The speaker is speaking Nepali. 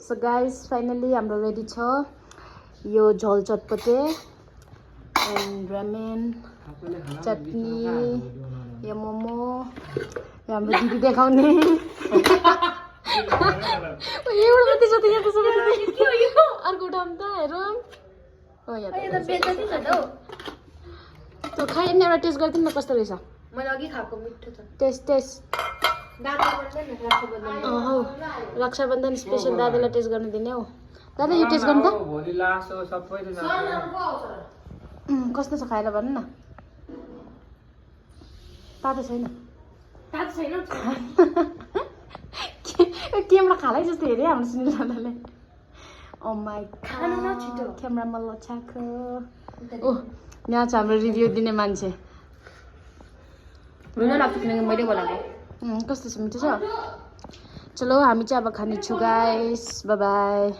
सो गाइस फाइनली हाम्रो रेडी छ यो झोल चटपटे एन्ड रामेन चटनी यो मोमो यो हाम्रो दिदी देखाउने एउटा मात्रै छ त यहाँ त सबै के हो यो अर्को ठाउँ त हेरौँ ओ यहाँ त बेच्दै छ त हौ त्यो खाइ नि एउटा टेस्ट गर्दिन न कस्तो रहेछ मैले अघि खाएको मिठो छ टेस्ट रक्षाबन्धन स्पेशल दादालाई टेस्ट गर्न दिने हौ दादा यो टेस्ट गर्नु त भोलि लास्ट हो सबैजना कस्तो छ खाएर भन्नु न तातो छैन क्यामेरा खालै जस्तो हेऱ्यो हाम्रो सुनिल दादाले ओ माई गॉड क्यामेरामा लछाको ओ यहाँ छ हाम्रो रिभ्यू दिने मान्छे रुन लाग्छ किनकि मैले बोलाएको कस्तो छ मिठो छ चलो हामी चाहिँ अब खानेछु गाइस बाई बाई